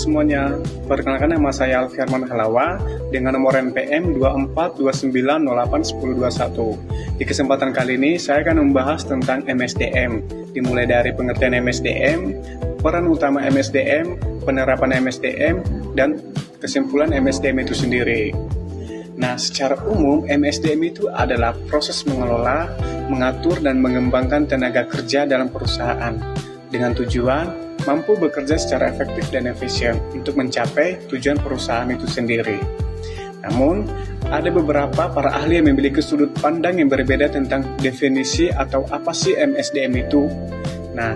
semuanya, perkenalkan nama saya Alfiarman Halawa dengan nomor NPM 2429081021. Di kesempatan kali ini saya akan membahas tentang MSDM, dimulai dari pengertian MSDM, peran utama MSDM, penerapan MSDM, dan kesimpulan MSDM itu sendiri. Nah, secara umum MSDM itu adalah proses mengelola, mengatur, dan mengembangkan tenaga kerja dalam perusahaan dengan tujuan mampu bekerja secara efektif dan efisien untuk mencapai tujuan perusahaan itu sendiri. Namun, ada beberapa para ahli yang memiliki sudut pandang yang berbeda tentang definisi atau apa sih MSDM itu. Nah,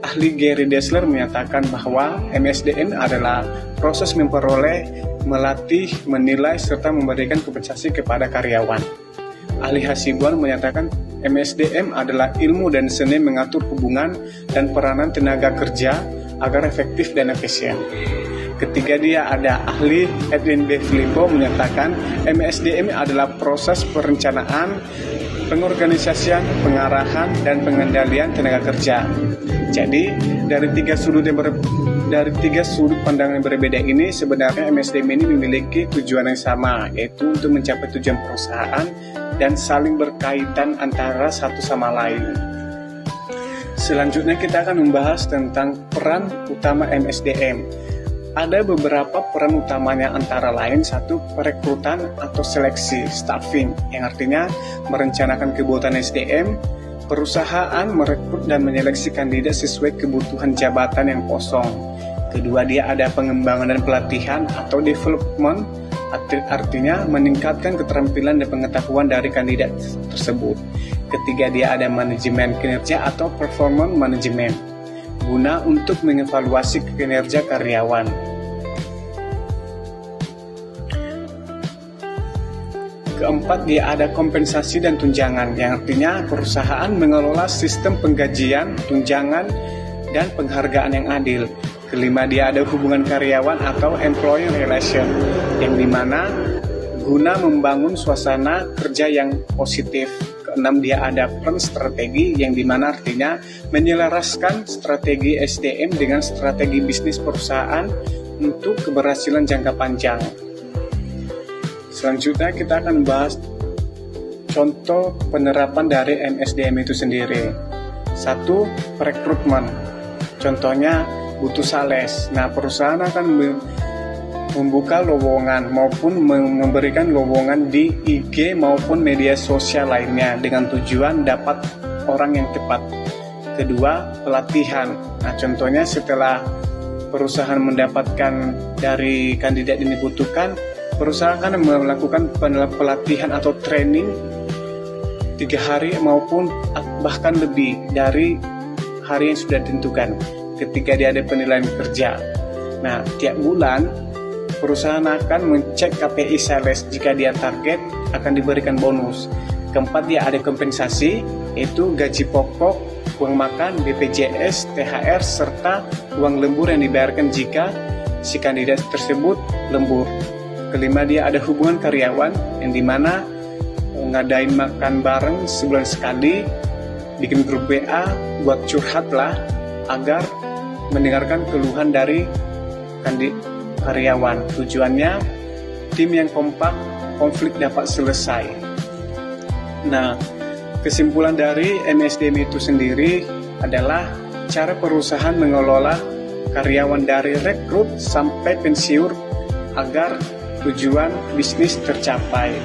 ahli Gary Dessler menyatakan bahwa MSDM adalah proses memperoleh, melatih, menilai, serta memberikan kompensasi kepada karyawan. Ahli Hasibuan menyatakan MSDM adalah ilmu dan seni mengatur hubungan dan peranan tenaga kerja agar efektif dan efisien. Ketiga dia ada ahli Edwin B. Filippo menyatakan MSDM adalah proses perencanaan, pengorganisasian, pengarahan, dan pengendalian tenaga kerja. Jadi dari tiga sudut pandang yang berbeda ini sebenarnya MSDM ini memiliki tujuan yang sama, yaitu untuk mencapai tujuan perusahaan dan saling berkaitan antara satu sama lain. Selanjutnya kita akan membahas tentang peran utama MSDM. Ada beberapa peran utamanya antara lain satu, perekrutan atau seleksi, staffing, yang artinya merencanakan kebutuhan SDM. Perusahaan merekrut dan menyeleksi kandidat sesuai kebutuhan jabatan yang kosong. Kedua, dia ada pengembangan dan pelatihan atau development, artinya meningkatkan keterampilan dan pengetahuan dari kandidat tersebut. Ketiga, dia ada manajemen kinerja atau performance management, guna untuk mengevaluasi kinerja karyawan. Keempat, dia ada kompensasi dan tunjangan, yang artinya perusahaan mengelola sistem penggajian, tunjangan, dan penghargaan yang adil. Kelima, dia ada hubungan karyawan atau employee relation, yang dimana guna membangun suasana kerja yang positif. Keenam, dia ada peran strategi, yang dimana artinya menyelaraskan strategi SDM dengan strategi bisnis perusahaan untuk keberhasilan jangka panjang. Selanjutnya kita akan membahas contoh penerapan dari MSDM itu sendiri. Satu, perekrutmen. Contohnya butuh sales. Nah, perusahaan akan membuka lowongan maupun memberikan lowongan di IG maupun media sosial lainnya dengan tujuan dapat orang yang tepat. Kedua, pelatihan. Nah, contohnya setelah perusahaan mendapatkan dari kandidat yang dibutuhkan, perusahaan akan melakukan pelatihan atau training 3 hari maupun bahkan lebih dari hari yang sudah ditentukan ketika dia ada penilaian kerja. Nah, tiap bulan perusahaan akan mengecek KPI sales. Jika dia target, akan diberikan bonus. Keempat, dia ada kompensasi, yaitu gaji pokok, uang makan, BPJS, THR, serta uang lembur yang dibayarkan jika si kandidat tersebut lembur. Kelima, dia ada hubungan karyawan, yang dimana ngadain makan bareng sebulan sekali, bikin grup WA buat curhat lah, agar mendengarkan keluhan dari karyawan. Tujuannya tim yang kompak, konflik dapat selesai. Nah, kesimpulan dari MSDM itu sendiri adalah cara perusahaan mengelola karyawan dari rekrut sampai pensiun agar tujuan bisnis tercapai.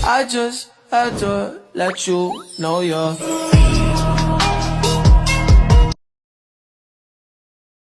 I just had to let you know you're